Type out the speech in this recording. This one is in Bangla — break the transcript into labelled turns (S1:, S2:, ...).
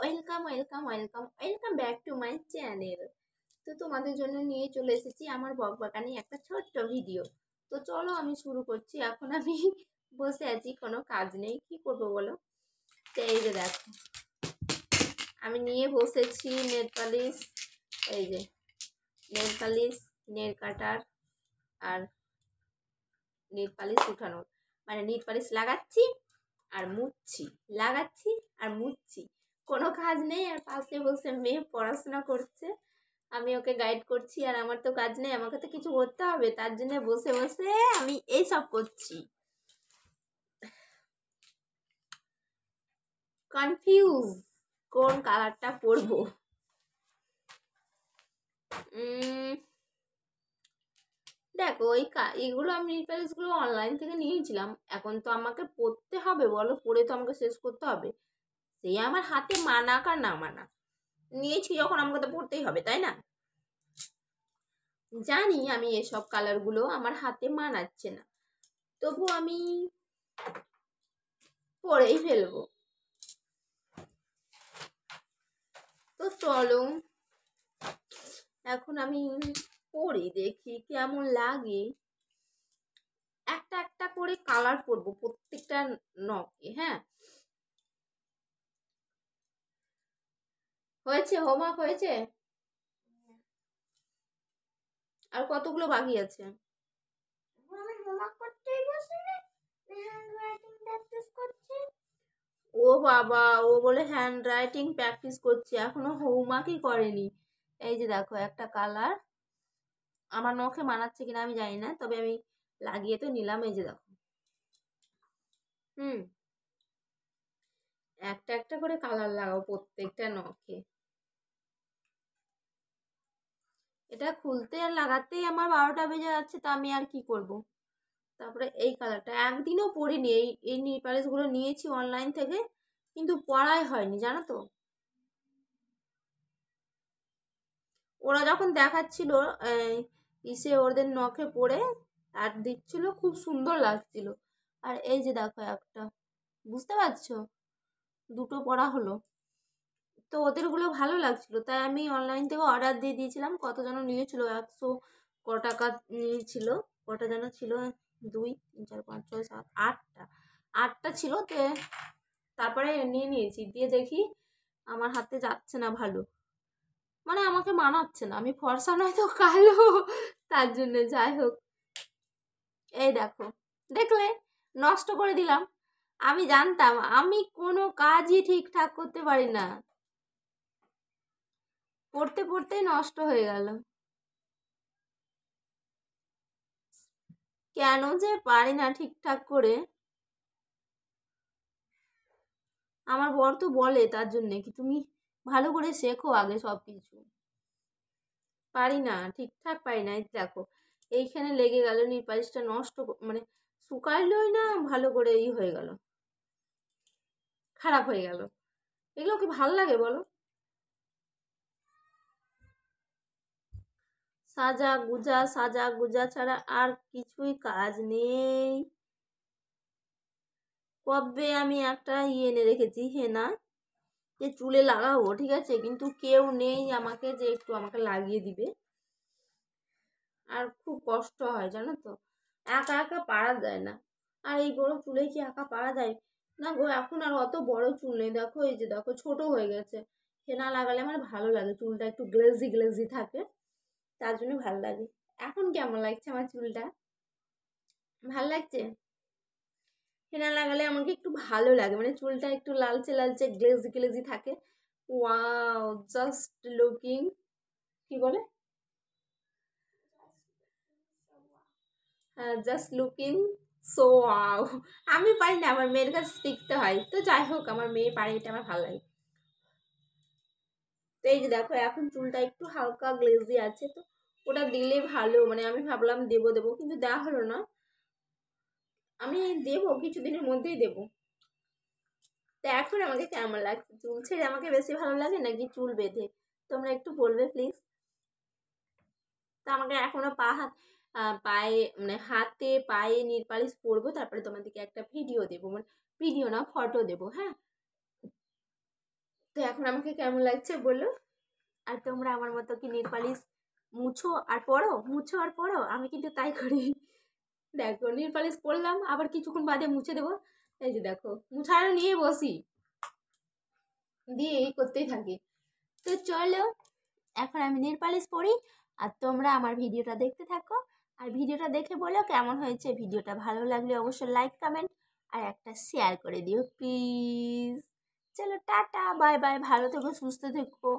S1: Welcome welcome welcome welcome back to my channel. তো তোমাদের জন্য নিয়ে চলে এসেছি আমার বকবাগানে একটা ছোট্ট ভিডিও। তো চলো আমি শুরু করছি। এখন আমি বসে আছি, কোনো কাজ নেই, কি করব বলো। তো এই যে দেখো, আমি নিয়ে বসেছি নেল পালিশ। এই যে নেল পালিশ, নেল কাটার আর নেল পালিশ উঠানোর, মানে নেল পালিশ লাগাচ্ছি আর মুছছি, লাগাচ্ছি আর মুছছি, কোনো কাজ নেই। আর পাশে বসে মেয়ে পড়াশোনা করছে, আমি ওকে গাইড করছি। আর আমার তো কাজ নেই, আমাকে তো কিছু করতে হবে, তার জন্য বসে বসে আমি এই সব করছি। কনফিউজ কোন কালারটা পরবো। দেখো এইগুলো আমি নেল পালিশগুলো অনলাইন থেকে নিয়েছিলাম। এখন তো আমাকে পরতে হবে, বলো, পরে তো আমাকে শেষ করতে হবে। সেই আমার হাতে মানাক আর না মানা, নিয়েছি যখন আমাকে তো পরতেই হবে, তাই না? জানি আমি এসব কালারগুলো আমার হাতে মানাচ্ছে না, তবু আমি পরেই ফেলবো। তো চলো এখন আমি পরে দেখি কেমন লাগে। একটা একটা করে কালার করবো প্রত্যেকটা নখে। হ্যাঁ, হয়েছে, হোমওয়ার্ক হয়েছে, আর কতগুলো বাকি আছে? ও বাবা, ও বলে হ্যান্ড রাইটিং প্র্যাকটিস করছে, এখনো হোমওয়ার্কই করেনি। এই যে দেখো একটা কালার আমার নখে মানাচ্ছে কিনা আমি জানি না, তবে আমি লাগিয়ে তো নিলাম। এই যে দেখো, হুম, একটা একটা করে কালার লাগাও প্রত্যেকটা নখে। এটা খুলতে আর লাগাতেই আমার 12টা বেজে যাচ্ছে, তা আমি আর কি করব। তারপরে এই কালারটা একদিনও পরিনি, এই এই নেল পালিশগুলো নিয়েছি অনলাইন থেকে, কিন্তু পরাই হয়নি, জানো তো। ওরা যখন দেখাচ্ছিল ইসে ওদের নখে পরে আর দিচ্ছিল, খুব সুন্দর লাগছিল। আর এই যে দেখো একটা, বুঝতে পারছো, দুটো পরা হলো। তো ওদেরগুলো ভালো লাগছিল, তাই আমি অনলাইন থেকে অর্ডার দিয়ে দিয়েছিলাম। কত যেন নিয়েছিল, 100 ক টাকা নিয়েছিল। কটা যেন ছিল, 2 3 4 5 6 7 8টা, 8টা ছিল। তো তারপরে নিয়ে নিয়েছি, দিয়ে দেখি আমার হাতে যাচ্ছে না ভালো, মানে আমাকে মানাচ্ছে না। আমি ফর্সা নয় তো কালো, তার জন্য। যাই হোক, এই দেখো, দেখলে, নষ্ট করে দিলাম। আমি জানতাম আমি কোনো কাজই ঠিকঠাক করতে পারি না, পড়তে পড়তেই নষ্ট হয়ে গেল। কেন যে পারি না ঠিকঠাক করে। আমার বর তো বলে তার জন্যে কি, তুমি ভালো করে শেখো আগে সব কিছু। পারি না, ঠিকঠাক পারি না। এই দেখো, এইখানে লেগে গেল, নিপালিশটা নষ্ট মানে শুকাইলই না, ভালো করে হয়ে গেল, খারাপ হয়ে গেল। এগুলো কি ভালো লাগে বলো? সাজা গুজা ছাড়া আর কিছুই কাজ নেই। কবে আমি একটা এনে রেখেছি হেনা, যে চুলে লাগাবো, ঠিক আছে, কিন্তু কেউ নেই আমাকে যে একটু আমাকে লাগিয়ে দিবে। আর খুব কষ্ট হয়, জানো তো, একা একা পারা যায় না। আর এই বড় চুলে কি একা পারা যায়? না গো, এখন আর অত বড় চুল নেই, দেখো এই যে দেখো, ছোট হয়ে গেছে। হেনা লাগালে আমার ভালো লাগে, চুলটা একটু গ্লেজি গ্লেজি থাকে, তার জন্য ভালো লাগে। এখন কেমন লাগছে আমার চুলটা? ভাল লাগছে? হেনা লাগালে আমাকে একটু ভালো লাগে, মানে চুলটা একটু লালচে লালচে গ্লেজি গ্লেজি থাকে। ওয়াও, জাস্ট লুকিং, কি বলে, জাস্ট লুকিং সো ওয়াও। আমি পারি না, আমার মেয়ের কাছে শিখতে হয়। তো যাই হোক, আমার মেয়ে পারে, এটা আমার ভালো লাগে। তো এই যে দেখো, এখন চুলটা একটু হালকা গ্লেজি আছে, তো ওটা দিলে ভালো, মানে আমি ভাবলাম দেবো দেবো, কিন্তু দেওয়া হলো না। আমি দেবো, কিছুদিনের মধ্যেই দেবো। তো এখন আমাকে কেমন লাগছে, চুল ছেড়ে আমাকে বেশি ভালো লাগে নাকি চুল বেঁধে? তোমরা একটু বলবে প্লিজ। তো আমাকে এখনো পায়ে, মানে হাতে পায়ে নেল পালিশ পরবো, তারপরে তোমাদেরকে একটা ভিডিও দেবো, মানে ভিডিও না, ফটো দেবো। হ্যাঁ, তো এখন আমাকে কেমন লাগছে বলো। আর তোমরা আমার মতো কি নেল পালিশ মুছো আর পড়ো, মুছো আর পড়ো? আমি কিন্তু তাই করি। দেখো নেল পালিশ পরলাম, আবার কিছুক্ষণ বাদে মুছে দেবো। এই যে দেখো মুছানো নিয়ে বসি, দিয়ে এই করতেই থাকি। তো চলো এখন আমি নেল পালিশ পরি, আর তোমরা আমার ভিডিওটা দেখতে থাকো। আর ভিডিওটা দেখে বলো কেমন হয়েছে। ভিডিওটা ভালো লাগলে অবশ্যই লাইক কমেন্ট আর একটা শেয়ার করে দিও প্লিজ। চলো টাটা বাই বাই, ভালো থেকো সুস্থ থেকো।